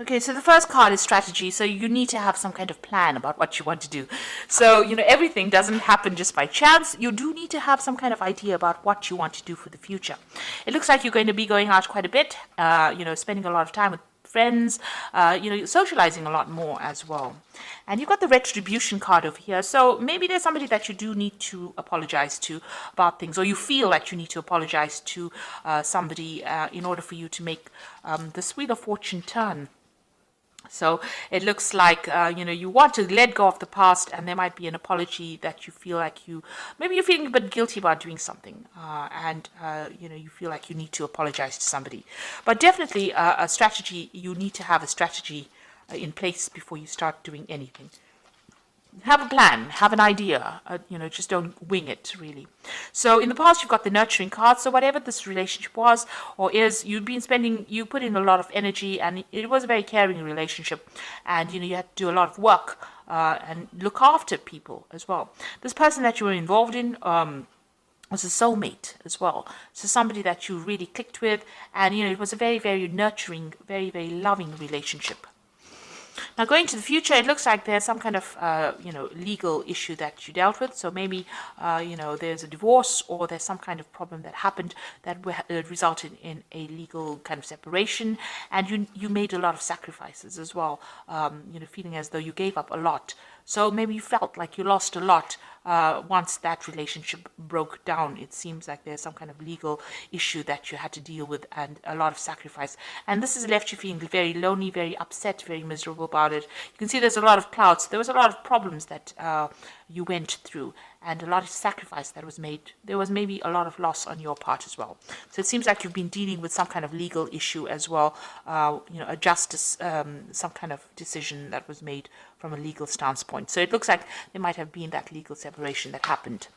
Okay, so the first card is strategy. So you need to have some kind of plan about what you want to do. So, everything doesn't happen just by chance. You do need to have some kind of idea about what you want to do for the future. It looks like you're going to be going out quite a bit, spending a lot of time with friends, socializing a lot more as well. And you've got the retribution card over here. So maybe there's somebody that you do need to apologize to about things, or you feel that you need to apologize to somebody in order for you to make this Wheel of Fortune turn. So it looks like, you want to let go of the past, and there might be an apology that you feel like maybe you're feeling a bit guilty about doing something, and you feel like you need to apologize to somebody. But definitely a strategy, you need to have a strategy in place before you start doing anything. Have a plan, have an idea, just don't wing it, really. So in the past, you've got the nurturing card. So whatever this relationship was or is, you put in a lot of energy, and it was a very caring relationship. And, you had to do a lot of work and look after people as well. This person that you were involved in was a soulmate as well. So somebody that you really clicked with. And, it was a very, very nurturing, very, very loving relationship. Now, going to the future, it looks like there's some kind of, legal issue that you dealt with. So maybe, there's a divorce, or there's some kind of problem that happened that resulted in a legal kind of separation. And you made a lot of sacrifices as well, feeling as though you gave up a lot. So maybe you felt like you lost a lot once that relationship broke down. It seems like there's some kind of legal issue that you had to deal with, and a lot of sacrifice. And this has left you feeling very lonely, very upset, very miserable about it. You can see there's a lot of clouds. There was a lot of problems that you went through, and a lot of sacrifice that was made. There was maybe a lot of loss on your part as well. So it seems like you've been dealing with some kind of legal issue as well, a justice, some kind of decision that was made from a legal stance point. So it looks like there might have been that legal separation that happened,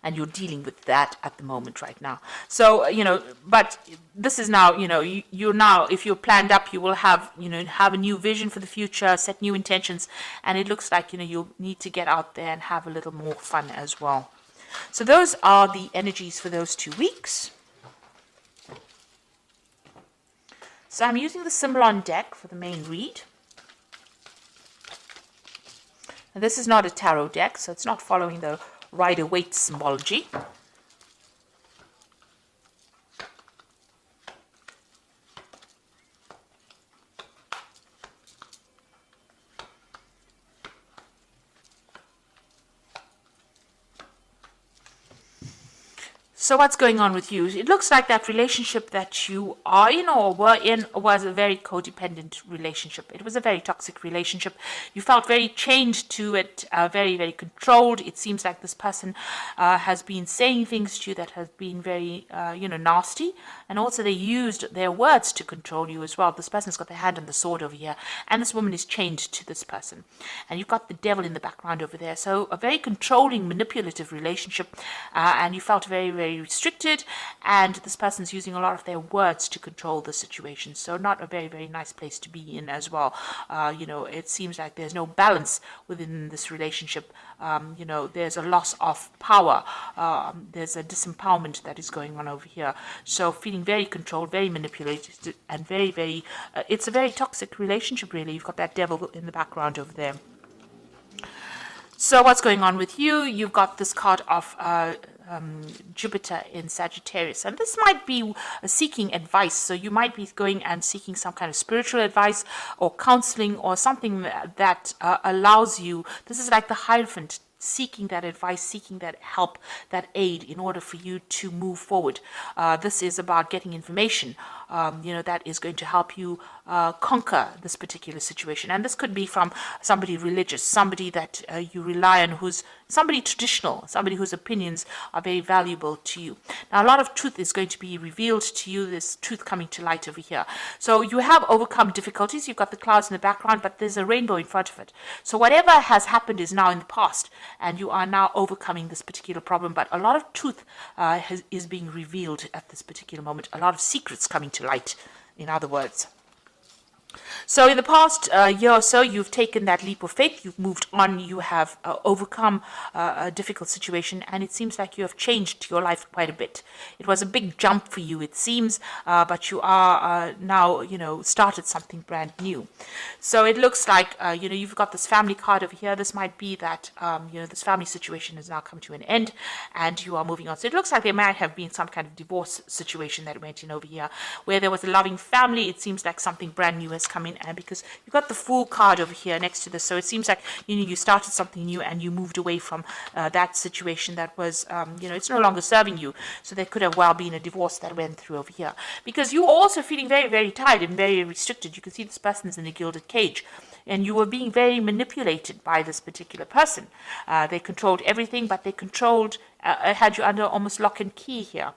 and you're dealing with that at the moment right now. So, but this is now, you're now, if you're planned up, you will have, have a new vision for the future, set new intentions, and it looks like, you'll need to get out there and have a little more fun as well. So those are the energies for those 2 weeks. So I'm using the Symbolon deck for the main read. And this is not a tarot deck, so it's not following the Rider-Waite symbology. So what's going on with you? It looks like that relationship that you are in or were in was a very codependent relationship. It was a very toxic relationship. You felt very chained to it, very, very controlled. It seems like this person has been saying things to you that have been very, nasty. And also they used their words to control you as well. This person's got their hand on the sword over here. And this woman is chained to this person. And you've got the devil in the background over there. So a very controlling, manipulative relationship. And you felt very, very restricted, and this person's using a lot of their words to control the situation. So not a very, very nice place to be in as well. It seems like there's no balance within this relationship. There's a loss of power. There's a disempowerment that is going on over here. So feeling very controlled, very manipulated, and very, very, it's a very toxic relationship, really. You've got that devil in the background over there. So what's going on with you? You've got this card of Jupiter in Sagittarius, and this might be seeking advice. So you might be going and seeking some kind of spiritual advice or counseling or something that allows you. This is like the Hierophant, seeking that advice, seeking that help, that aid in order for you to move forward. This is about getting information, that is going to help you conquer this particular situation. And this could be from somebody religious, somebody that you rely on, who's somebody traditional, somebody whose opinions are very valuable to you. Now, a lot of truth is going to be revealed to you, this truth coming to light over here. So you have overcome difficulties. You've got the clouds in the background, but there's a rainbow in front of it. So whatever has happened is now in the past, and you are now overcoming this particular problem. But a lot of truth is being revealed at this particular moment. A lot of secrets coming to light, in other words. So in the past year or so, you've taken that leap of faith, you've moved on, you have overcome a difficult situation, and it seems like you have changed your life quite a bit. It was a big jump for you, it seems, but you are now, started something brand new. So it looks like, you've got this family card over here. This might be that, this family situation has now come to an end and you are moving on. So it looks like there might have been some kind of divorce situation that went in over here where there was a loving family. It seems like something brand new has come in, and because you've got the Fool card over here next to this, so it seems like you started something new and you moved away from that situation that was it's no longer serving you. So there could have well been a divorce that went through over here, because you were also feeling very, very tired and very restricted. You can see this person is in a gilded cage, and you were being very manipulated by this particular person. They controlled everything, but they controlled had you under almost lock and key here.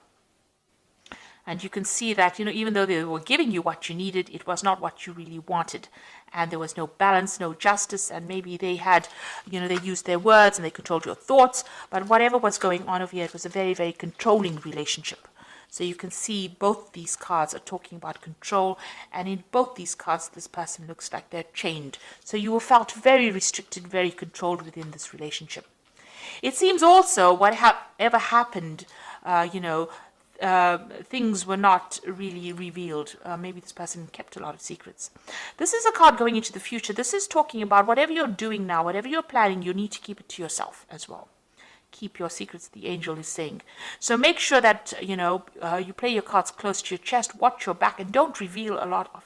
And you can see that, even though they were giving you what you needed, it was not what you really wanted. And there was no balance, no justice, and maybe they had, they used their words and they controlled your thoughts. But whatever was going on over here, it was a very, very controlling relationship. So you can see both these cards are talking about control, and in both these cards, this person looks like they're chained. So you felt very restricted, very controlled within this relationship. It seems also whatever happened, things were not really revealed. Maybe this person kept a lot of secrets. This is a card going into the future. This is talking about whatever you're doing now, whatever you're planning, you need to keep it to yourself as well. Keep your secrets, the angel is saying. So make sure that, you play your cards close to your chest, watch your back, and don't reveal a lot of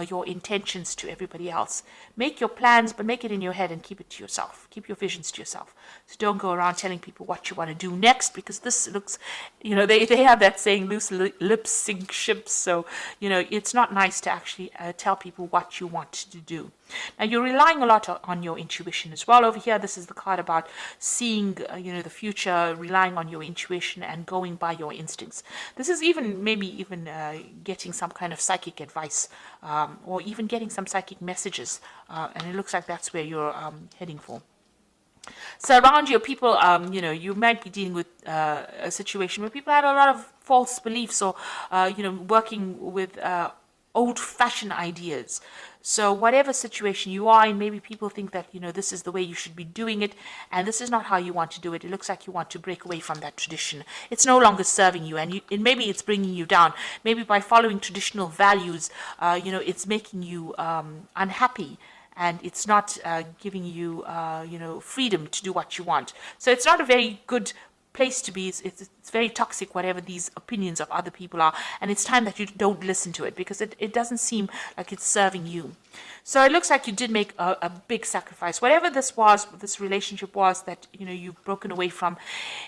your intentions to everybody else. Make your plans, but make it in your head and keep it to yourself. Keep your visions to yourself. So don't go around telling people what you want to do next, because this looks, they have that saying, loose lips sink ships. So, it's not nice to actually tell people what you want to do. Now, you're relying a lot on your intuition as well. Over here, this is the card about seeing, the future, relying on your intuition and going by your instincts. This is maybe even getting some kind of psychic advice, or even getting some psychic messages. And it looks like that's where you're heading for. So around you, people, you might be dealing with a situation where people had a lot of false beliefs, or, working with old-fashioned ideas. So whatever situation you are in, maybe people think that, this is the way you should be doing it, and this is not how you want to do it. It looks like you want to break away from that tradition. It's no longer serving you, and maybe it's bringing you down. Maybe by following traditional values, it's making you unhappy, and it's not giving you, freedom to do what you want. So it's not a very good place to be. It's very toxic, whatever these opinions of other people are, and it's time that you don't listen to it, because it doesn't seem like it's serving you. So it looks like you did make a big sacrifice. Whatever this relationship was that you've broken away from,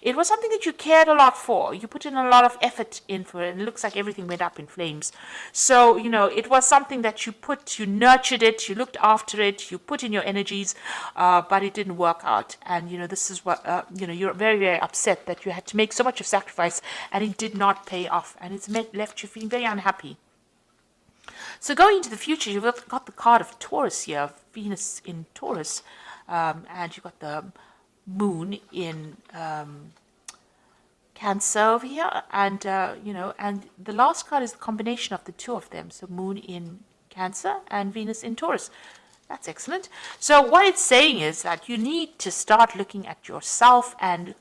it was something that you cared a lot for. You put in a lot of effort in for it, and it looks like everything went up in flames. So it was something that you nurtured it, you looked after it, you put in your energies, but it didn't work out. And this is what you're very, very upset that you had to make so much of sacrifice and it did not pay off, and it's left you feeling very unhappy. So going into the future, you've got the card of Taurus here, Venus in Taurus, and you've got the moon in Cancer over here, and and the last card is the combination of the two of them, so moon in Cancer and Venus in Taurus. That's excellent. So what it's saying is that you need to start looking at yourself and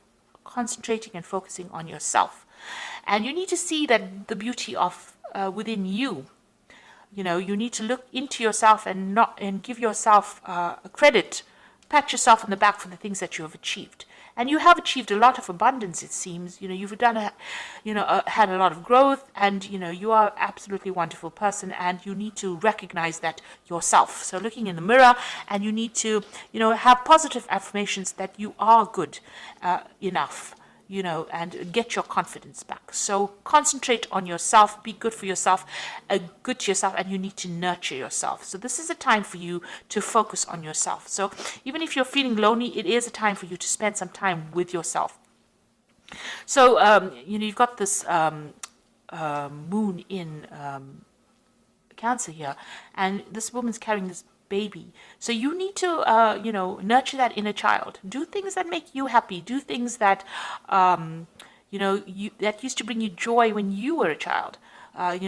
concentrating and focusing on yourself, and you need to see that the beauty of within you. You need to look into yourself and give yourself a credit, pat yourself on the back for the things that you have achieved. And you have achieved a lot of abundance, it seems. You've done had a lot of growth, and you are an absolutely wonderful person, and you need to recognize that yourself. So looking in the mirror, and you need to have positive affirmations that you are good enough. And get your confidence back. So concentrate on yourself, be good for yourself, good to yourself, and you need to nurture yourself. So this is a time for you to focus on yourself. So even if you're feeling lonely, it is a time for you to spend some time with yourself. So, you've got this moon in Cancer here, and this woman's carrying this baby. So you need to, nurture that inner child. Do things that make you happy. Do things that, that used to bring you joy when you were a child.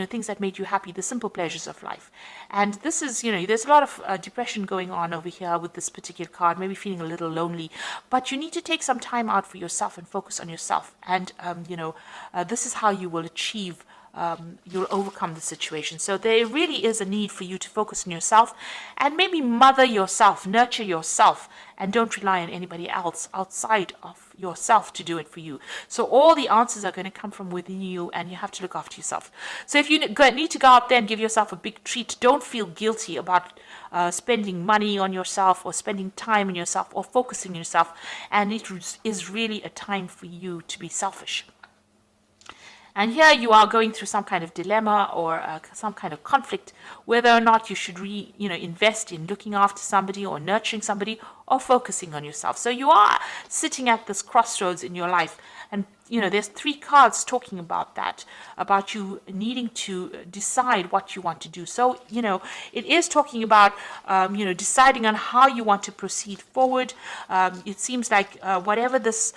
things that made you happy, the simple pleasures of life. And this is, there's a lot of depression going on over here with this particular card, maybe feeling a little lonely, but you need to take some time out for yourself and focus on yourself. And, this is how you will achieve you'll overcome the situation. So there really is a need for you to focus on yourself and maybe mother yourself, nurture yourself, and don't rely on anybody else outside of yourself to do it for you. So all the answers are going to come from within you, and you have to look after yourself. So if you need to go out there and give yourself a big treat, don't feel guilty about spending money on yourself or spending time on yourself or focusing on yourself. And it is really a time for you to be selfish. And here you are going through some kind of dilemma or some kind of conflict, whether or not you should invest in looking after somebody or nurturing somebody or focusing on yourself. So you are sitting at this crossroads in your life. And, there's 3 cards talking about that, about you needing to decide what you want to do. So, it is talking about, deciding on how you want to proceed forward. It seems like whatever this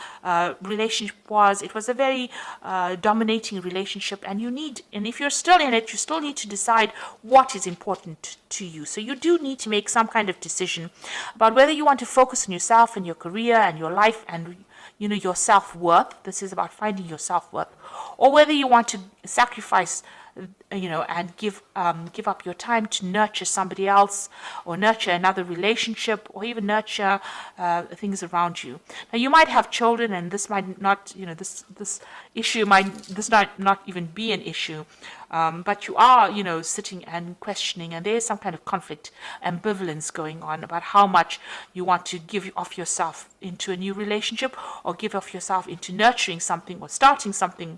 relationship was, it was a very dominating relationship. And if you're still in it, you still need to decide what is important to you. So you do need to make some kind of decision about whether you want to focus on yourself and your career and your life and your self-worth. This is about finding your self-worth, or whether you want to sacrifice, and give up your time to nurture somebody else, or nurture another relationship, or even nurture things around you. Now, you might have children, and this might not, this issue might not even be an issue, but you are, sitting and questioning, and there is some kind of conflict, ambivalence going on about how much you want to give off yourself into a new relationship, or give off yourself into nurturing something or starting something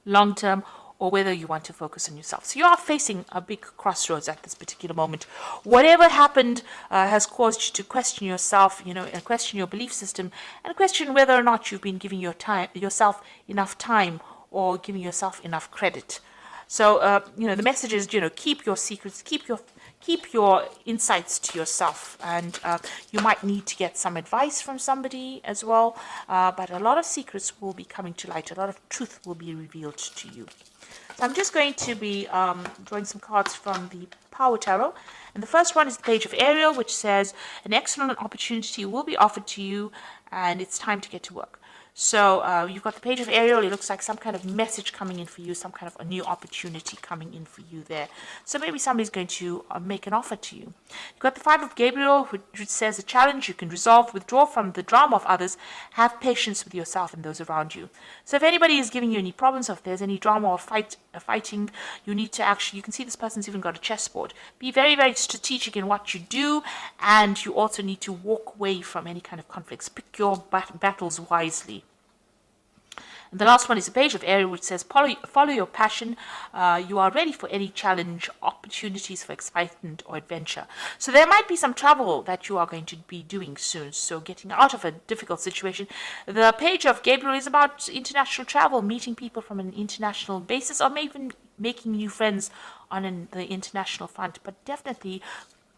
long term, or whether you want to focus on yourself. So you are facing a big crossroads at this particular moment. Whatever happened has caused you to question yourself, and question your belief system, and question whether or not you've been giving yourself enough time or giving yourself enough credit. So, the message is, keep your secrets, keep your insights to yourself. And you might need to get some advice from somebody as well. But a lot of secrets will be coming to light. A lot of truth will be revealed to you. So I'm just going to be drawing some cards from the Power Tarot. And the first one is the Page of Ariel, which says, an excellent opportunity will be offered to you, and it's time to get to work. So you've got the Page of Ariel. It looks like some kind of message coming in for you, some kind of a new opportunity coming in for you there. So maybe somebody's going to make an offer to you. You've got the 5 of Gabriel, which says a challenge you can resolve, withdraw from the drama of others, have patience with yourself and those around you. So if anybody is giving you any problems, or if there's any drama or fighting, you need to you can see this person's even got a chessboard. Be very, very strategic in what you do, and you also need to walk away from any kind of conflicts. Pick your battles wisely. And the last one is the Page of Ariel, which says, follow your passion. You are ready for any challenge, opportunities for excitement or adventure. So there might be some travel that you are going to be doing soon. So getting out of a difficult situation. The Page of Gabriel is about international travel, meeting people from an international basis, or maybe making new friends on the international front. But definitely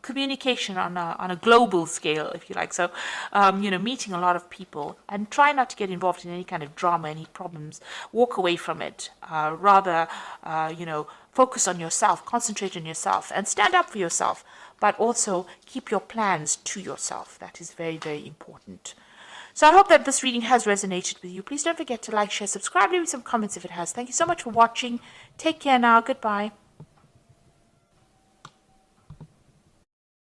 communication on a global scale, if you like. So, meeting a lot of people, and try not to get involved in any kind of drama, any problems. Walk away from it. Rather, focus on yourself, concentrate on yourself, and stand up for yourself. But also keep your plans to yourself. That is very, very important. So I hope that this reading has resonated with you. Please don't forget to like, share, subscribe, leave me some comments if it has. Thank you so much for watching. Take care now. Goodbye.